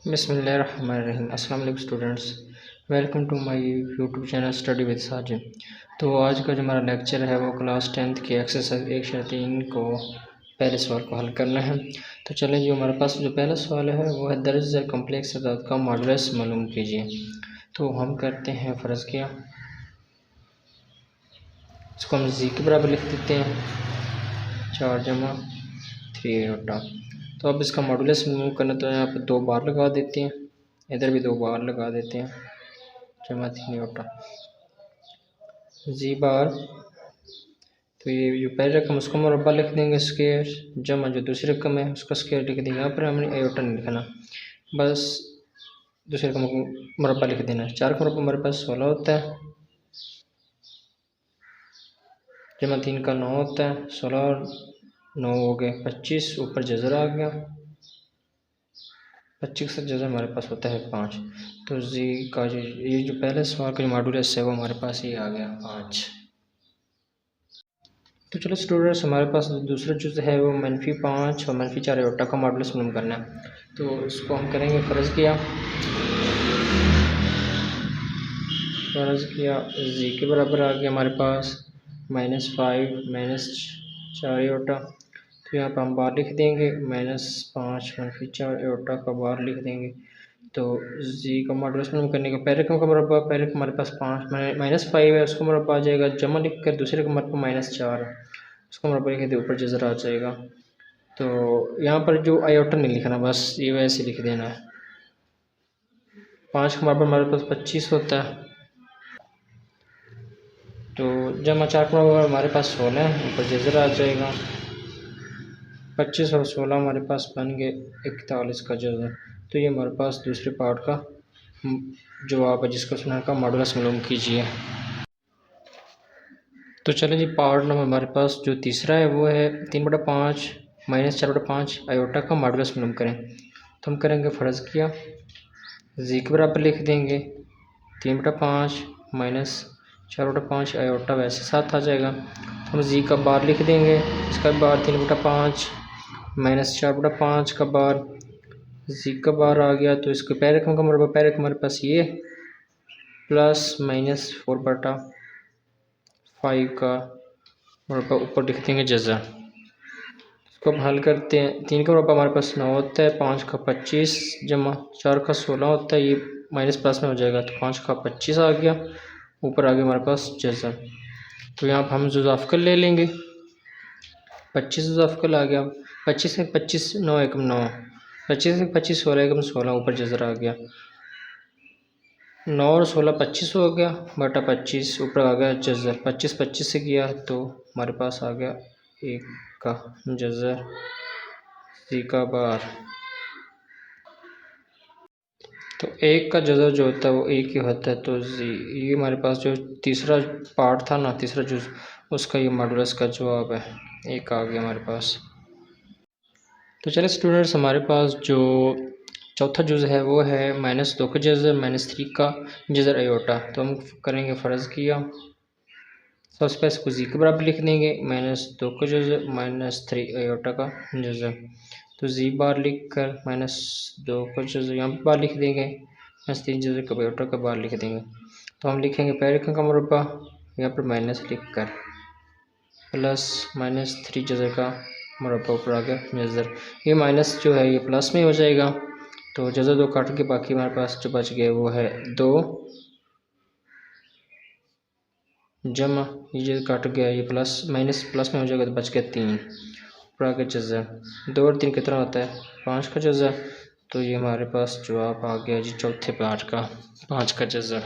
बिस्मिल्लाहिर्रहमानिर्रहीम। अस्सलाम वालेकुम students, welcome to my YouTube channel study with Sajid. तो आज का जो हमारा लेक्चर है वो क्लास 10th की एक्सरसाइज 1/3 को पहले सवाल को हल करना है। तो चलें, जो हमारे पास जो पहला सवाल है वो है दर्ज कम्प्लेक्स अदाद का मॉडुलस मालूम कीजिए। तो हम करते हैं फ़र्ज़ किया, इसको हम जी के बराबर लिख देते हैं 4 जमा 3 √। तो अब इसका मॉडुलस मालूम करना, तो यहाँ पर 2 बार लगा देते हैं, इधर भी 2 बार लगा देते हैं, जमा 3 जी बार। तो ये जो पहली रकम उसको मुरब्बा लिख देंगे स्क्वायर, जमा जो दूसरी रकम है उसका स्क्वायर लिख देंगे। यहाँ पर हमने आयोटा नहीं लिखना, बस दूसरी रकम को मुरब्बा लिख देना है। 4 का मुरब्बा हमारे पास 16 होता है, जमा 3 का 9 होता है। 16 और 9 हो गए 25, ऊपर जज़र आ गया, 25 से जज़र हमारे पास होता है 5। तो जी का ये जो पहले सवाल का जो मॉडुलस है वो हमारे पास ये आ गया 5। तो चलो स्टूडेंट्स, हमारे पास दूसरा जुज़ है वो -5 और -4 आयोटा का मॉडुलस मालूम करना है। तो इसको हम करेंगे फ़र्ज़ किया जी के बराबर आ गया हमारे पास -5 -4 आयोटा। तो यहाँ पर हम बार लिख देंगे -5 -4 आयोटा का बार लिख देंगे। तो जी का मॉडुलस मालूम करने का पहले रकम का मुरब्बा, पहले हमारे पास 5 -5 है, उसका मुरब्बा आ जाएगा, जमा लिख कर दूसरे का मुरब्बा -4 है, उसका मुरब्बा लिख दे, ऊपर जज़र आ जाएगा। तो यहाँ पर जो आयोटा नहीं लिखना, बस ये वैसे लिख देना है। 5 का मुरब्बा हमारे पास 25 होता है, तो जमा 4 का मुरब्बा हमारे पास 16 है, ऊपर जज़र आ जाएगा। 25 और 16 हमारे पास बन गए 41 का जज़र। तो ये हमारे पास दूसरे पार्ट का जवाब है, जिसको सुना का मॉडुलस मालूम कीजिए। तो चलें जी, पार्ट नंबर हमारे पास जो तीसरा है वो है 3/5 -4/5 आयोटा का मॉडुलस मालूम करें। तो हम करेंगे फ़र्ज़ किया, जी के बराबर लिख देंगे 3/5 -4/5 आयोटा, वैसे साथ आ जाएगा। तो हम जी का बार लिख देंगे, इसका बार 3/5 -4/5 का बार, जी का बार आ गया। तो इसके पहले रकम का मुरब्बा, पहले रकम हमारे पास ये प्लस -4/5 का मुरब्बा, ऊपर लिख देंगे जज़र। इसको हम हल करते हैं। 3 का मुरब्बा हमारे पास 9 होता है, 5 का 25 जमा 4 का 16 होता है, ये माइनस प्लस में हो जाएगा, तो 5 का 25 आ गया, ऊपर आ गया हमारे पास जज़र। तो यहाँ पर हम जुज़ाफ़कल ले लेंगे, 25 जुज़ाफ़कल आ गया, 25 से 25 9 एकम 9, 25 से 25 16 एकम 16, ऊपर जज़र आ गया। 9 और 16 25 हो गया बटा 25, ऊपर आ गया जज़र। 25 से किया तो हमारे पास आ गया 1 का जज़र, जी का बार। तो 1 का जज़र जो होता है वो 1 ही होता है। तो जी ये हमारे पास जो तीसरा पार्ट था ना, तीसरा जुज़, उसका ये मॉडुलस का जवाब है, 1 आ गया हमारे पास। तो चलिए स्टूडेंट्स, हमारे पास जो चौथा जुज़ है वो है -2 का जज़र -3 का जज़र आयोटा। तो हम करेंगे फ़र्ज़ किया, सबसे पहले इसको जी के बराबर लिख देंगे, -2 का जज़र -3 आयोटा का जज़र। तो जी बार लिख कर -2 का जज़र, यहाँ पर बार लिख देंगे, -3 जज़र का आयोटा का बार लिख देंगे। तो हम लिखेंगे पहले रकम का मुरब्बा, यहाँ पर माइनस लिख कर, प्लस -3 जज़र का मुरब्बा, ऊपर आ गया जज़र। ये माइनस जो है ये प्लस में हो जाएगा, तो जज़र 2 काट के बाकी हमारे पास जो बच गए वो है 2, जमा ये जो काट गया ये प्लस माइनस प्लस में हो जाएगा, तो बच गया 3, ऊपर आ गया जज़र। 2 और 3 कितना होता है 5 का जज़र। तो ये हमारे पास जवाब आ गया जी चौथे पार्ट का 5 का जज़र।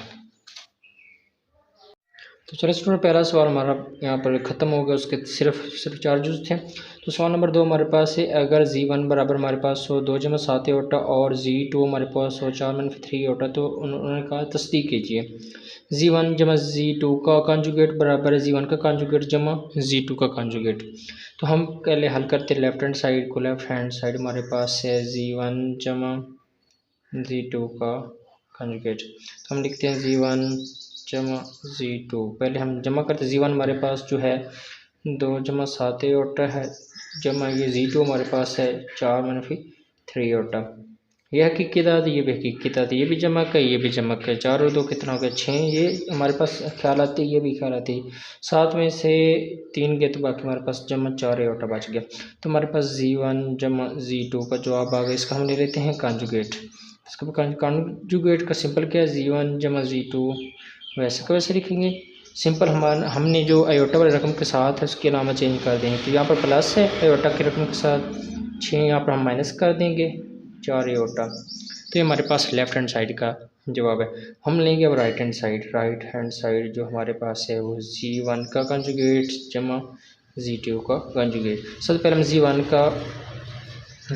तो चलो स्टूडेंट, पहला सवाल हमारा यहाँ पर ख़त्म हो गया, उसके सिर्फ 4 जुज़ थे। तो सवाल नंबर 2 हमारे पास है, अगर Z1 बराबर हमारे पास हो 2 जमा 7 आयोटा और Z2 हमारे पास हो 4 - 3 आयोटा, तो उन्होंने कहा तस्दीक कीजिए। Z1 जमा Z2 का कॉन्जुगेट बराबर है Z1 का कॉन्जुगेट जमा Z2 का कॉन्जुगेट। तो हम पहले हल करते हैं लेफ्ट हैंड साइड को। लेफ्ट हैंड साइड हमारे पास है Z1 जमा Z2 का कॉन्जुगेट। तो हम लिखते हैं Z1 जमा Z2, पहले हम जमा करते हैं। Z1 हमारे पास जो है 2 जमा 7 आयोटा है, जमा ये Z2 हमारे पास है 4 - 3 आयोटा। ये हकीकी तादाद, ये भी हकीकी तादाद, ये भी जमा का, ये भी जमा का, 4 और 2 कितना हो गया 6। ये हमारे पास ख्याल आती है, ये भी ख्याल आती है। 7 में से 3 गए तो बाकी हमारे पास जमा 4 एयोटा बच गया। तो हमारे पास Z1 जमा Z2 का जवाब आ गया। इसका हम ले लेते हैं कॉन्जुगेट। इसका कॉन्जुगेट का सिंपल क्या है, Z1 जमा Z2 वैसे का वैसे लिखेंगे। सिंपल हमने जो अयोटा वाले रकम के साथ है उसकी अलामा चेंज कर देंगे। तो यहाँ पर प्लस है अयोटा की रकम के साथ, 6 यहाँ पर हम माइनस कर देंगे, 4 अयोटा। तो ये हमारे पास लेफ्ट हैंड साइड का जवाब है। हम लेंगे अब राइट हैंड साइड जो हमारे पास है वो Z1 का कंजुगेट जमा Z2 का कंजुगेट। सबसे पहले हम Z1 का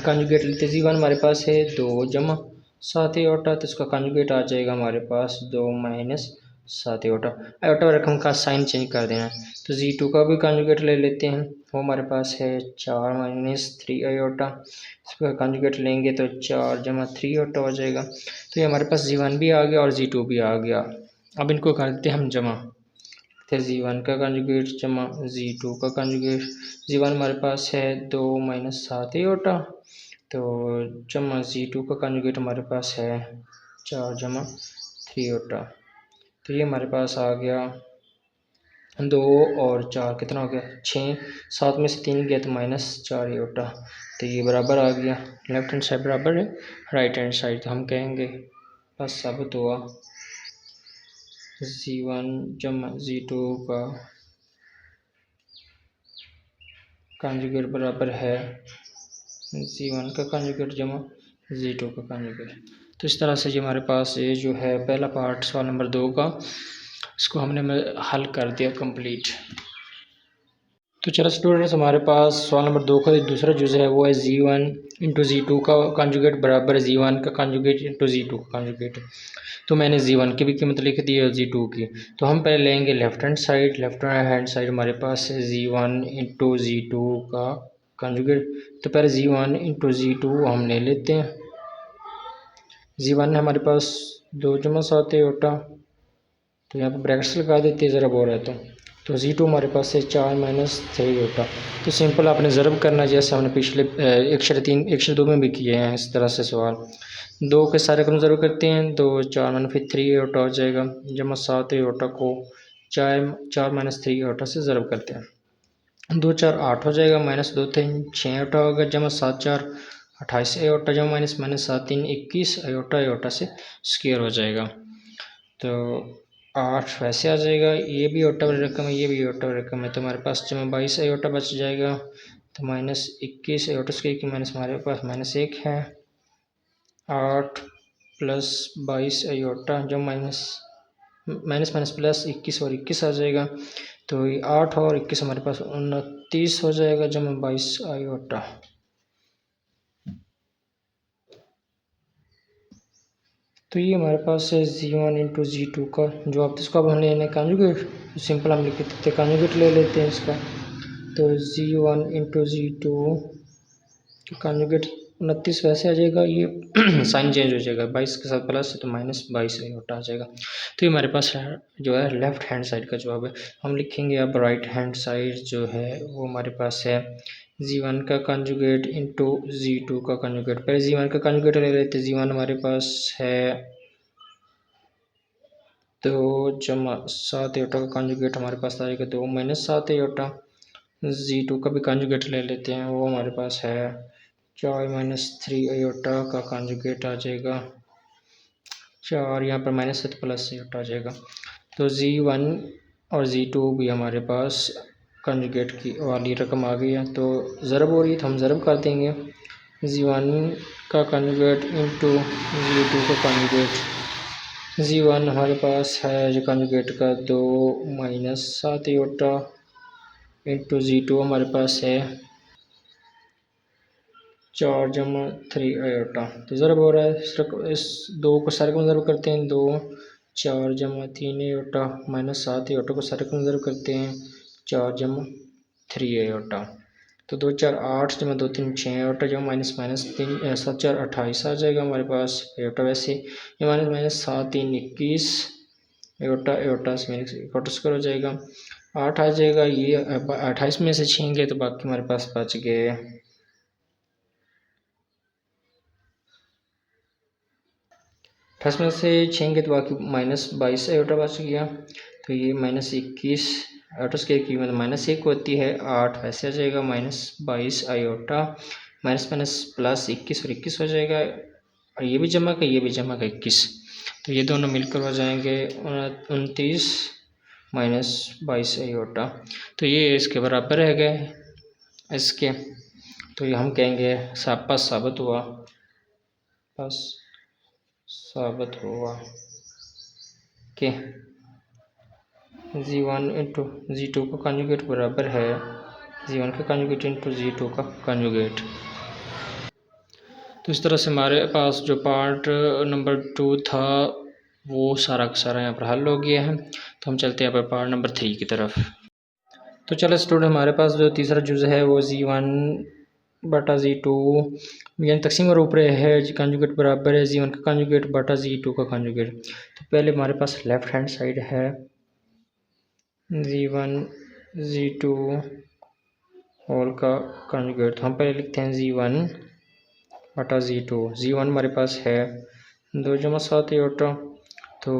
कंजुगेट लेते हैं। Z1 हमारे पास है 2 जमा 7 अयोटा, तो इसका कंजुगेट आ जाएगा हमारे पास 2 माइनस 7 अयोटा। अयोटा रकम का साइन चेंज कर देना है। तो Z2 का भी कंजुगेट ले लेते हैं, वो हमारे पास है 4 माइनस 3 अयोटा। इसका कंजुगेट लेंगे तो 4 जमा 3 अयोटा हो जाएगा। तो ये हमारे पास Z1 भी आ गया और Z2 भी आ गया। अब इनको कर देते हैं हम जमा। फिर Z1 का कंजुगेट जमा Z2 का कंजुगेट। Z1 हमारे पास है 2 माइनस 7 अयोटा, तो जमा Z2 का कंजुगेट हमारे पास है 4 जमा 3 अयोटा। तो ये हमारे पास आ गया 2 और 4 कितना हो गया 6। 7 में से 3 गया तो माइनस 4 अयोटा। तो ये बराबर आ गया, लेफ्ट हैंड साइड बराबर है राइट हैंड साइड। तो हम कहेंगे बस साबित हुआ Z1 जमा Z2 का कंजुगेट बराबर है Z1 का कंजुगेट जमा Z2 का कंजुगेट। तो इस तरह से जो हमारे पास ये जो है पहला पार्ट सवाल नंबर 2 का, इसको हमने हल कर दिया कंप्लीट। तो चलो स्टूडेंट्स, हमारे पास सवाल नंबर 2 का दूसरा जुज़ है वो है Z1 इंटू Z2 का कंजुगेट बराबर Z1 का कंजुगेट इंटू Z2 का कंजुगेट। तो मैंने Z1 की भी कीमत लिख दी है Z2 की। तो हम पहले लेंगे लेफ्ट हैंड साइड हमारे पास है Z1 इंटू Z2 का कंजुगेट। तो पहले Z1 इंटू Z2 हम ले लेते हैं। Z1 है हमारे पास 2 जमा 7 अयोटा, तो यहाँ पर ब्रैकेट्स लगा देते हैं ज़रा बोल रहा तो Z2 हमारे पास है 4 माइनस 3 अयोटा। तो सिंपल आपने ज़रब करना, जैसे हमने पिछले अक्षर 3 अक्षर 2 में भी किए हैं इस तरह से सवाल। 2 के सारे रकम ज़रब करते हैं, 2 4 माइनस फिर 3 अयोटा हो जाएगा, जमा 7 अयोटा को 4 माइनस 3 अयोटा से ज़रब करते हैं। 2 4 8 हो जाएगा, माइनस 2 3 6 अयोटा होगा, जमा 7 4 28 अयोटा, जमा माइनस 7 3 21 अयोटा से स्क्वायर हो जाएगा। तो 8 वैसे आ जाएगा, ये भी अयोटा वाली रकम है, ये भी अयोटा वाली रकम है, तो हमारे पास जमा 22 अयोटा बच जाएगा। तो माइनस 21 अयोटा स्क्वायर की माइनस हमारे पास माइनस 1 है। 8 प्लस 22 अयोटा जब माइनस माइनस प्लस 21 और 21 आ जाएगा। तो 8 और 21 हमारे पास 29 हो जाएगा, जमा 22 अयोटा। तो ये हमारे पास है Z1 इंटू Z2 का जवाब। तो इसको अब हम लेना है कॉन्जुगेट। तो सिंपल हम लिख देते हैं कॉन्जुगेट ले लेते हैं इसका। तो Z1 इंटू Z2 कॉन्जुगेट 29 वैसे आ जाएगा, ये साइन चेंज हो जाएगा, 22 के साथ प्लस है तो माइनस 22 अयोटा आ जाएगा। तो ये हमारे पास जो है लेफ्ट हैंड साइड का जवाब है। हम लिखेंगे अब राइट हैंड साइड जो है वो हमारे पास है Z1 का कंजुगेट इंटू Z2 का कंजुगेट। पहले Z1 का कंजुगेट ले लेते हैं। Z1 हमारे पास है 2 जमा 7 अयोटा का कंजुगेट हमारे पास आएगा 2 माइनस 7 अयोटा। Z2 का भी कंजुगेट ले लेते हैं, वो हमारे पास है 4 माइनस 3 अयोटा का कंजुगेट आ जाएगा 4, यहाँ पर माइनस है तो प्लस अयोटा आ जाएगा। तो Z1 और Z2 भी हमारे पास कंजुगेट की वाली रकम आ गई है। तो ज़रब हो रही है तो हम ज़रब कर देंगे, Z1 का कंजुगेट इंटू Z2 का कंजुगेट। Z1 हमारे पास है जो कंजुगेट का 2 माइनस 7 अयोटा इंटू Z2 हमारे पास है 4 जमा 3 अयोटा। तो ज़रब हो रहा है, इस 2 को सारे को ज़रब करते हैं, 2 4 जमा 3 अयोटा माइनस 7 अयोटा को सारे को ज़रब करते हैं 4 जमा 3 अयोटा। तो 2 4 8 जमा 2 3 6 अयोटा जमा माइनस 3 7 4 28 आ जाएगा हमारे पास अयोटा। वैसे ये माइनस 7 3 21 अयोटा से अयोटा स्क्वायर हो जाएगा, 8 आ जाएगा। ये 28 में से छीनेंगे तो बाकी हमारे पास बच गए 28 में से छेंगे तो बाकी -22 आयोटा बच गया। तो ये -21 आयोटा स्क्वायर की मतलब -1 होती है, 8 वैसे आ जाएगा, -22 आयोटा माइनस माइनस प्लस 21 और 21 हो जाएगा, और ये भी जमा का ये भी जमा का 21, तो ये दोनों मिलकर हो जाएंगे 29 -22 आयोटा। तो ये इसके बराबर है गए इसके, तो ये हम कहेंगे पास साबित हुआ, पास साबित हुआ कि Z1 इंटू Z2 का कॉन्जुगेट बराबर है Z1 का कॉन्जुगेट इंटू Z2 का कॉन्जुगेट। तो इस तरह से हमारे पास जो पार्ट नंबर 2 था वो सारा का सारा यहाँ पर हल हो गया है। तो हम चलते हैं यहाँ पर पार्ट नंबर 3 की तरफ। तो चलो स्टूडेंट, हमारे पास जो तीसरा जुज़ है वो Z1 बटा Z2 यानी तकसीम और ऊपर है, कॉन्जुगेट बराबर है Z1 का कॉन्जुगेट बटा Z2 का कॉन्जुगेट। तो पहले हमारे पास लेफ्ट हैंड साइड है Z1 Z2 होल का कॉन्जुगेट, तो हम पहले लिखते हैं Z1 बटा Z2। Z1 हमारे पास है 2 जमा 7 आयोटा, तो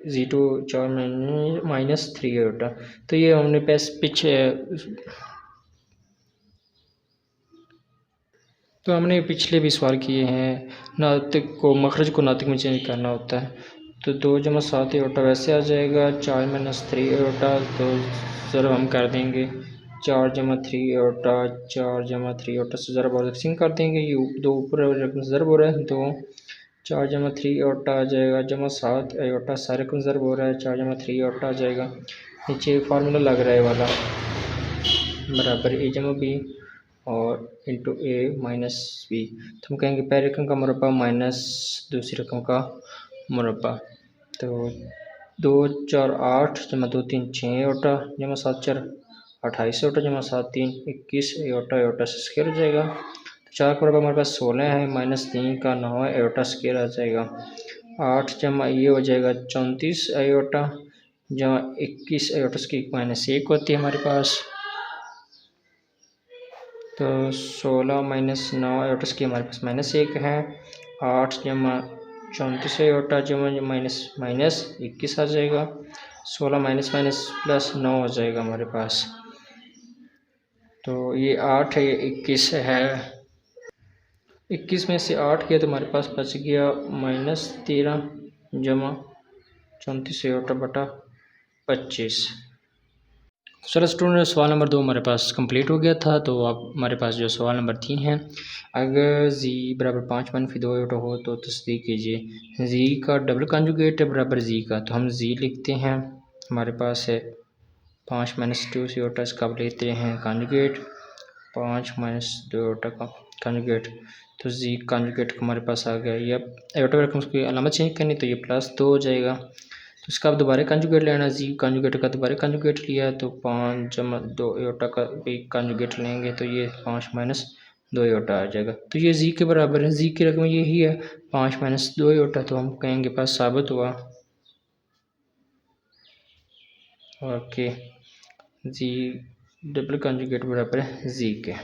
Z2 4 -3 आयोटा। तो ये हमने हमने पिछले भी सवाल किए हैं, नातिक को मखरज को नातिक में चेंज करना होता है। तो 2 जमा 7 आयोटा वैसे आ जाएगा, 4 -3 आयोटा, तो ज़रा हम कर देंगे 4 जमा 3 आयोटा, 4 जमा 3 आयोटा से ज़रा बहुत सिंह कर देंगे, ये 2 ऊपर रकम ज़रब हो रहा है, तो 4 जमा 3 आयोटा आ जाएगा, जमा 7 आयोटा सारे को ज़रब हो रहा है, 4 जमा 3 आयोटा आ जाएगा। नीचे फार्मूला लग रहा है वाला बराबर A जमा B और इंटू A माइनस B। तो हम कहेंगे पहले रकम का मुरब्बा माइनस दूसरी रकम का मुरब्बा। तो 2 4 8 जमा 2 3 6 आयोटा, जमा 7 4 28 आयोटा, जमा 7 3 21 आयोटा, आयोटा से स्क्वायर हो जाएगा। तो 4 का मुरब्बा हमारे पास 16 है, -3 का 9 है, आयोटा स्क्वायर आ जाएगा। 8 जमा ये हो जाएगा 34 आयोटा, जमा 21 आयोटा स्क्वायर -1 होती है हमारे पास। तो 16 - 9 आयोटा स्क्वायर हमारे पास -1 है। 8 जमा 34 आयोटा जमा -21 आ जाएगा। 16 माइनस प्लस 9 हो जाएगा हमारे पास। तो ये 8 है, ये 21 है। 21 में से 8 किया तो हमारे पास बच गया -13 जमा 34 आयोटा बटा 25। चलो स्टूडेंट, सवाल नंबर 2 हमारे पास कंप्लीट हो गया था। तो अब हमारे पास जो सवाल नंबर 3 है, अगर z बराबर 5 - 2 आयोटा हो तो तस्दीक कीजिए z का डबल कॉन्जुगेट है बराबर z का। तो हम z लिखते हैं, हमारे पास है 5 - 2 आयोटा, इसका अब लेते हैं कॉन्जुगेट 5 - 2 आयोटा का कॉन्जुगेट। तो z कॉन्जुगेट हमारे पास आ गया। ये अब आयोटा रकम उसकी अलामत चेंज करनी, तो ये +2 हो जाएगा। तो इसका अब दोबारा कॉन्जुगेट लेना, जी कॉन्जुगेट का दोबारा कॉन्जुगेट लिया तो 5 जमा 2 आयोटा का भी कॉन्जुगेट लेंगे, तो ये 5 - 2 आयोटा आ जाएगा। तो ये जी के बराबर है, जी की रकम यही है 5 - 2 आयोटा। तो हम कहेंगे पास साबित हुआ ओके जी डबल कॉन्जुगेट बराबर है जी के।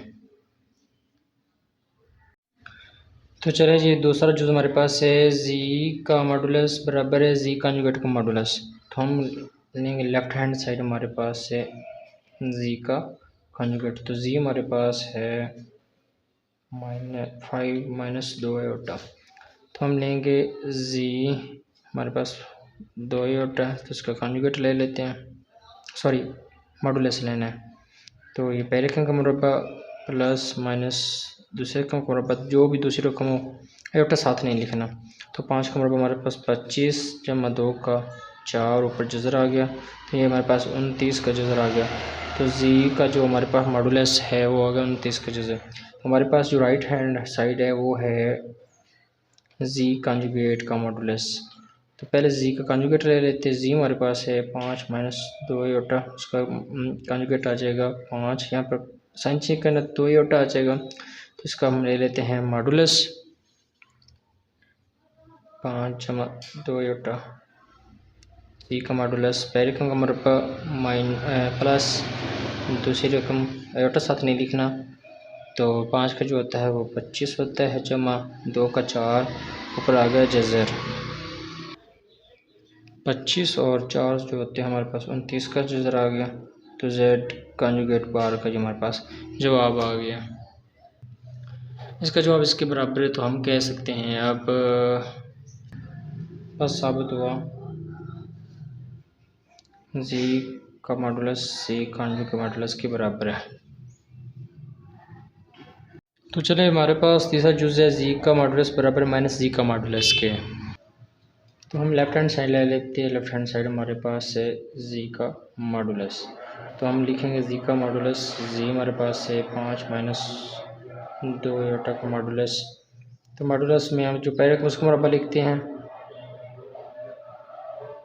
तो चले जी, दूसरा जो हमारे पास है जी का मॉडुलस बराबर है जी कॉन्जुगेट का मॉडुलस। तो हम लेंगे लेफ्ट हैंड साइड, हमारे पास है जी का कॉन्जुगेट। तो जी हमारे पास है -5 - 2 आयोटा। तो हम लेंगे जी हमारे पास 2 आयोटा है, तो इसका कॉन्जुगेट ले लेते हैं, सॉरी मॉडुलस लेना है। तो ये पहले रकम का मुरब्बा प्लस माइनस दूसरे रकम का मुरब्बा, जो भी दूसरी रकम हो आयोटा साथ नहीं लिखना। तो 5 का मुरब्बा हमारे पास 25 जमा 2 का 4 ऊपर जज़र आ गया, तो ये हमारे पास 29 का जज़र आ गया। तो जी का जो हमारे पास मॉडुलस है वो आ गया 29 का जज़र। हमारे पास जो राइट हैंड साइड है वो है जी कॉन्जुगेट का मॉडुलस। तो पहले जी का कॉन्जुगेट ले लेते हैं। जी हमारे पास है 5 - 2 आयोटा, उसका कॉन्जुगेट आ जाएगा 5, यहाँ पर साइन चेक करना 2 आयोटा आ जाएगा। तो इसका हम ले लेते हैं मॉडुलस 5 जमा 2 आयोटा। जी का मॉडुलस पहली रकम का मुरब्बा प्लस दूसरी रकम आयोटा साथ नहीं लिखना, तो 5 का जो होता है वो 25 होता है, जमा 2 का 4 ऊपर आ गया जज़र। 25 और 4 जो होते हैं हमारे पास 29 का जज़र आ गया। तो जेड कॉन्जुगेट बार का जो हमारे पास जवाब आ गया। इसका जवाब इसके बराबर है, तो हम कह सकते हैं अब बस साबित हुआ जी का मॉडुलस सी कॉन्जुगेट के मॉडुलस के बराबर है। तो चले हमारे पास तीसरा जुज़ है जी का मॉडुलस बराबर माइनस जी का मॉडुलस के। तो हम लेफ्ट हैंड साइड ले लेते हैं। लेफ्ट हैंड साइड हमारे पास है जी का मॉडुलस। तो हम लिखेंगे जी का मॉडुलस, जी हमारे पास है 5 माइनस 2 योटा का मॉडुलस। तो मॉडुलस में हम जो पहले का उसका मुरब्बा लिखते हैं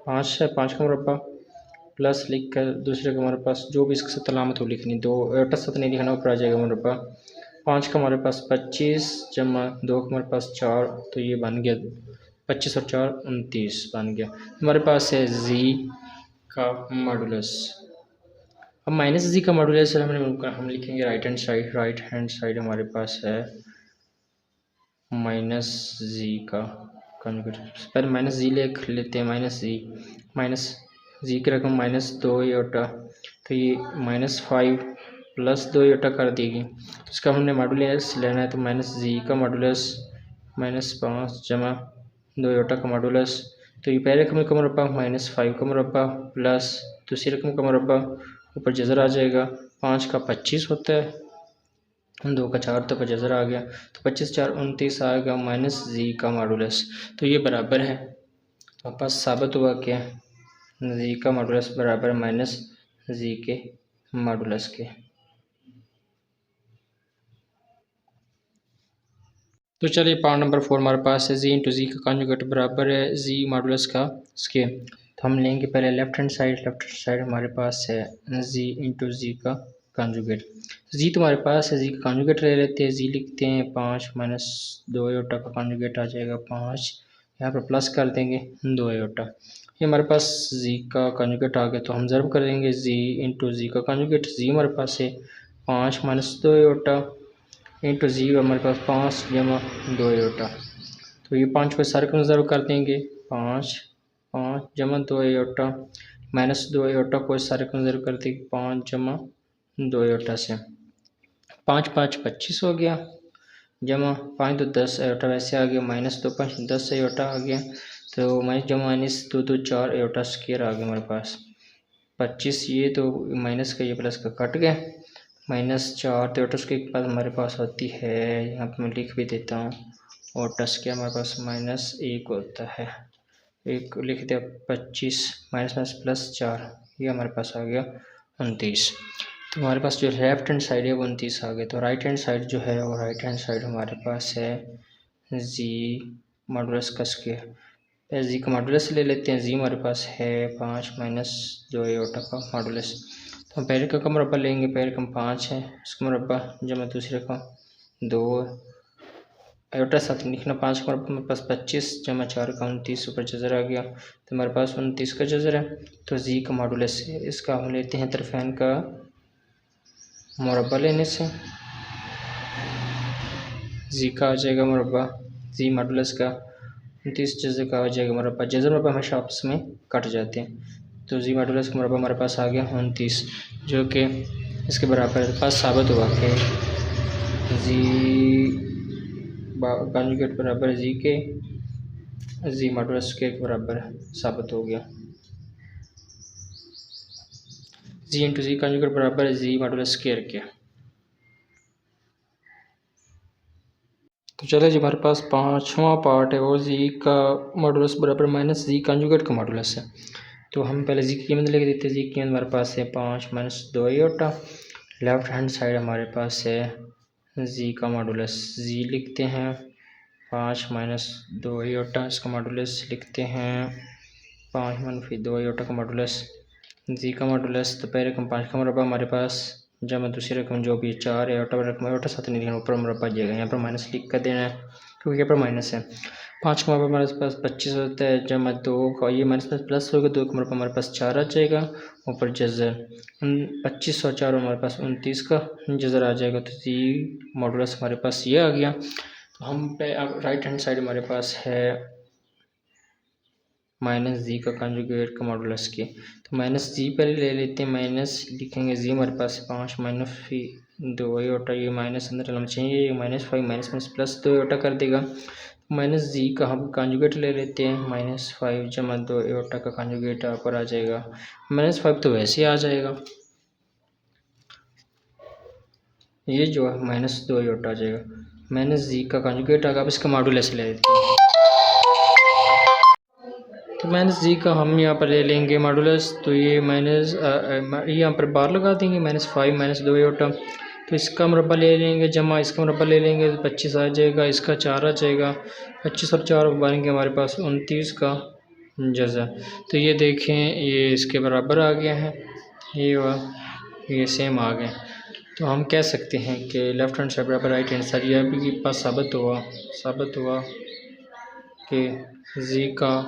5 है, 5 का मुरब्बा प्लस लिख कर दूसरे का हमारे पास जो भी इसके साथ अलामत हो लिखनी, 2 योटा साथ नहीं लिखना, ऊपर आ जाएगा मुरब्बा। 5 का हमारे पास 25 जमा 2 का हमारे पास 4, तो ये बन गया 25 और 4 29 बन गया। हमारे पास है जी का मॉडुलस। अब माइनस जी का मॉडुलस हम लिखेंगे right hand side. Right hand side हमारे पास है माइनस जी का कॉन्जुगेट। पहले माइनस जी लिख लेते हैं। माइनस जी की रकम -2 योटा, तो ये -5 प्लस 2 योटा कर देगी। तो इसका हमने मॉडुलस लेना है, तो माइनस जी का मॉडुलस -5 जमा 2 योटा का मॉडुलस। तो ये पहले रकम का मुरब्बा -5 का मुरब्बा प्लस दूसरी रकम का मुरब्बा, ऊपर जज़र आ जाएगा। 5 का 25 होता है, 2 का 4, तो जज़र आ गया। तो 25 4 29 आएगा माइनस जी का मॉडुलस। तो ये बराबर है, तो पास साबित हुआ क्या जी का मॉडुलस बराबर माइनस जी के मॉडुलस के। तो चलिए पार्ट नंबर 4 हमारे पास है जी इंटू जी का कॉन्जुगेट बराबर है जी मॉडुलस का स्केयर। तो हम लेंगे पहले लेफ्ट हैंड साइड हमारे पास है जी इंटू जी का कॉन्जुगेट। जी तो हमारे पास है, जी का कॉन्जुगेट ले लेते हैं। जी लिखते हैं 5 माइनस 2 योटा का कॉन्जुगेट आ जाएगा 5, यहाँ पर प्लस कर देंगे 2 योटा। ये हमारे पास जी का कॉन्जुगेट आ गया, तो हम ज़रूर करेंगे जी इंटू जी का कॉन्जुगेट। जी हमारे पास है 5 माइनस 2 योटा इंटू जी हमारे पास 5 जमा 2 योटा। तो ये 5 को सारे को ज़रूर कर देंगे, 5 जमा 2 योटा माइनस 2 योटा को सारे को ज़रूर कर देंगे 5 जमा 2 योटा से। 5 5 25 हो गया, जमा 5 2 10 योटा वैसे आ गया, -2 5 10 योटा आ गया। तो -2 2 4 योटा स्क्वायर आ गया हमारे पास। 25 ये तो माइनस का ये प्लस का कट गया, -4 तो योटा स्क्वायर के पास हमारे पास होती है, यहाँ पे मैं लिख भी देता हूँ। और टस के हमारे पास -1 होता है, 1 लिख दिया। 25 माइनस प्लस 4, ये हमारे पास आ गया 29। तो हमारे पास जो लेफ्ट हैंड साइड है वो 29 आ गया। तो राइट हैंड साइड जो है, और राइट हैंड साइड हमारे पास है जी मॉडुलस का स्क्वायर। जी का मॉडुलस ले लेते हैं। जी हमारे पास है 5 माइनस 2 योटा का मॉडुलस। तो हम पहले का मुरब्बा लेंगे, पहले का 5 है उसका मुरब्बा जमा दूसरे का 2 योटा साथ लिखना। 5 का मुरब्बा मेरे पास 25 जमा 4 का 29, ऊपर जज़र आ गया, तो हमारे पास 29 का जज़र है। तो जी का मॉडुलस है, इसका हम लेते हैं तरफैन का मुरब्बा लेने से जी का आ जाएगा मुरब्बा, जी मॉडुलस का 29 जज़र का आ जाएगा मुरब्बा। जज़र मुरब्बा हमेशा आपस में कट जाते हैं। तो जी मॉडुलस का मुरब्बा हमारे पास आ गया 29, जो कि इसके बराबर पास साबित हुआ कि जी कॉन्जुगेट बराबर जी के जी मॉडुलस के बराबर साबित हो गया। जी इंटू जी कॉन्जुगेट बराबर है जी मॉडुलस स्क्वायर के। तो चले जी हमारे पास 5वां पार्ट है, और जी का मॉडुलस बराबर माइनस जी कॉन्जुगेट का मॉडुलस है। तो हम पहले जी की कीमत लिख देते हैं। जी की कीमत हमारे पास है 5 माइनस 2 योटा। लेफ्ट हैंड साइड हमारे पास है जी का मॉडुलस। जी लिखते हैं 5 माइनस 2 योटा, इसका मॉडुलस लिखते हैं 5 मनफी 2 योटा का मॉडुलस। जी का मॉडुलस तो पहले रकम 5 का मुरब्बा हमारे पास, जमा दूसरी रकम जो भी 4 है, योटा साथ नहीं लिखना, ऊपर मुरब्बा जाएगा, यहाँ पर माइनस लिख कर देना है क्योंकि यहाँ पर माइनस है। 5 का मुरब्बा हमारे पास 25 होता है, जमा 2 का ये माइनस प्लस होगा, 2 का मुरब्बा हमारे पास 4 आ जाएगा, ऊपर जज़र 25 और 4 हमारे पास 29 का जज़र आ जाएगा। तो जी मॉडुलस हमारे पास ये आ गया। तो हम पे अब राइट हैंड साइड हमारे पास है माइनस जी का कंजुगेट का मॉडुलस के। तो माइनस जी पहले ले लेते हैं, माइनस लिखेंगे जी हमारे पास 5 माइनस 2 योटा, ये माइनस अंदर हम चाहिए, ये -5 माइनस प्लस 2 योटा कर देगा। माइनस जी का हम कंजुगेट ले लेते हैं, -5 जमा 2 योटा का कंजुगेट यहाँ पर आ जाएगा। -5 तो वैसे आ जाएगा, ये जो है -2 योटा आ जाएगा। माइनस जी का कंजुगेट आएगा। अब इसका मॉडुलस ले लेते हैं, तो माइनस जी का हम यहाँ पर ले लेंगे मॉडुलस। तो ये माइनस यहाँ पर बार लगा देंगे, -5 -2 योटा। तो इसका मुरब्बा ले लेंगे जमा इसका मुरब्बा ले लेंगे, तो 25 आ जाएगा, इसका 4 आ जाएगा। 25 और 4 बनेंगे हमारे पास 29 का जज़ा। तो ये देखें, ये इसके बराबर आ गया है, ये सेम आ गए। तो हम कह सकते हैं कि लेफ़्ट हैंड साइड बराबर राइट हैंड साइड। यह भी पास साबित हुआ कि जी का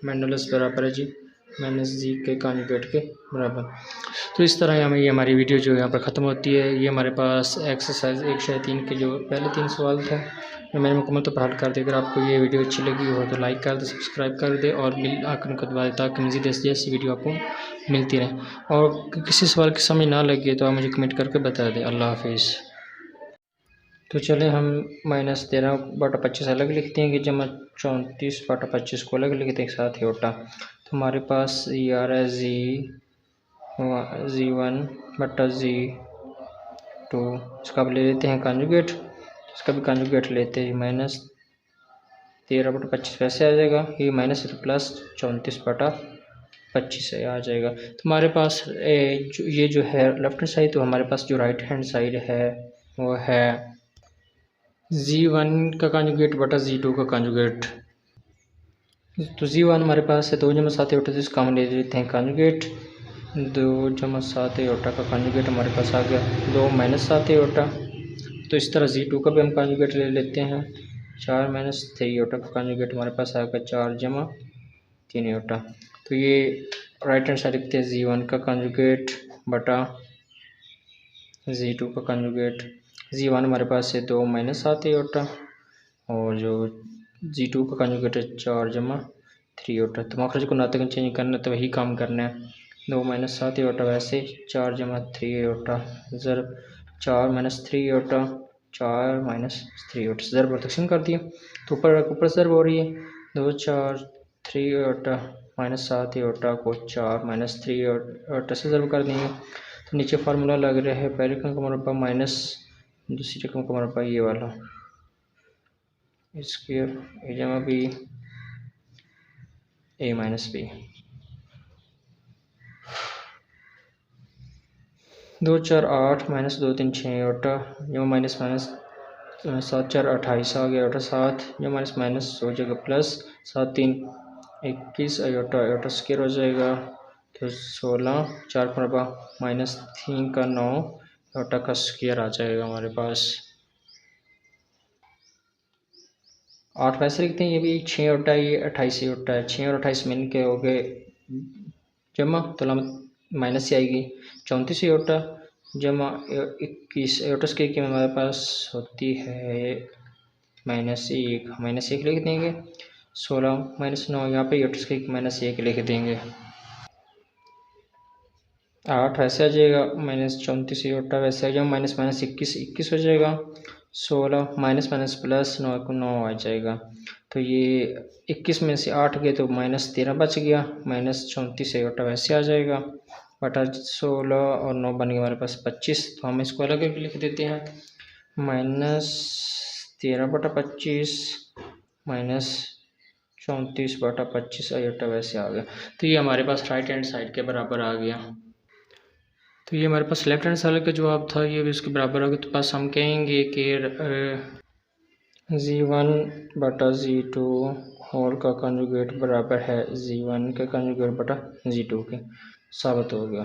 मॉडुलस बराबर है जी माइनस जी के कंजुगेट के बराबर। तो इस तरह हमें ये हमारी वीडियो जो यहाँ पर ख़त्म होती है। ये हमारे पास एक्सरसाइज 1/3 के जो पहले 3 सवाल थे जो मैंने मुकम्मल तो हल कर दिया। अगर आपको ये वीडियो अच्छी लगी हो तो लाइक कर दे, सब्सक्राइब कर दे और बिल आइकन को दबा दे, ताकि मज़ीद ऐसी वीडियो आपको मिलती रहे। और किसी सवाल की समझ ना लगे तो आप मुझे कमेंट करके बता दें। अल्लाह हाफिज़। तो चलें हम -13/25 अलग लिखते हैं कि जमा 34/25 को अलग लिखते हैं, साथ योटा। तो हमारे पास ये आ रहा है जी1/जी2। इसका भी ले लेते हैं कंजुगेट, इसका भी कंजुगेट लेते हैं, -13/25 वैसे आ जाएगा, ये माइनस है तो प्लस 34/25 से आ जाएगा। तो हमारे पास ये जो है लेफ्ट हैंड साइड, तो हमारे पास जो राइट हैंड साइड है वो है जी1 का कंजुगेट बटा जी2 का कंजुगेट। तो जी1 हमारे पास है 2 जमा 7 योटा, तो इसका हम ले लेते हैं कंजुगेट। 2 जमा 7 योटा का कंजुगेट हमारे पास आ गया 2 - 7 योटा। तो इस तरह जी2 का भी हम कंजुगेट ले लेते हैं, 4 - 3 योटा का कंजुगेट हमारे पास आ गया 4 जमा 3 योटा। तो ये राइट हैंड साइड लिखते हैं जी1 का कंजुगेट बटा जी2 का कंजुगेट। जी1 हमारे पास है 2 - 7 योटा और जो जी2 का कंजुगेट है 4 जमा 3 योटा। तो मखरज को नाते चेंज करना है तो वही काम करना है। 2 - 7 योटा वैसे 4 जमा 3 योटा ज़रब 4 - 3 योटा 4 - 3 योटा ज़रब और तकसीम कर दिया। तो ऊपर ज़रब हो रही है, 2 4 3 योटा -7 योटा को 4 - 3 योटा से ज़रब कर देंगे। तो नीचे फार्मूला लग रहा है, पहले रकम का मुरब्बा माइनस दूसरी रकम का मुरब्बा ये वाला स्क्वायर ए जमा बी ए माइनस बी। 2 4 8 -2 3 6 योटा जमा माइनस 7 4 28 आ गया योटा 7 जमा माइनस हो जाएगा प्लस 7 3 21 योटा स्क्वायर हो जाएगा। तो 16 4 का मुरब्बा -3 का 9 योटा का स्क्वायर आ जाएगा हमारे पास। 8 वैसे लिखते हैं, ये भी 6 योटा, ये 28 योटा है, 6 और 28 मिल के हो गए जमा, तो माइनस से आएगी 34 योटा जमा 21 योटा स्क्वायर की हमारे पास होती है -1 लिख देंगे। 16 - 9 यहाँ पे योटा स्क्वायर की -1 लिख देंगे। 8 वैसे आ जाएगा, -34 योटा वैसे आ जाएगा, -21 हो जाएगा। 16 माइनस प्लस 9 को 9 आ जाएगा। तो ये 21 में से 8 गए तो -13 बच गया, -34 योटा वैसे आ जाएगा बटा 16 और 9 बन गया हमारे पास 25। तो हम इसको अलग अलग लिख देते हैं, -13/25 -34/25 योटा वैसे आ गया। तो ये हमारे पास राइट हैंड साइड के बराबर आ गया। तो ये हमारे पास लेफ्ट हैंड साइड का जवाब था, ये भी उसके बराबर होगा। तो पास हम कहेंगे कि जी1/जी2 होल का कंजुगेट बराबर है जी1 के कंजुगेट बटा जी2 के, साबित हो गया।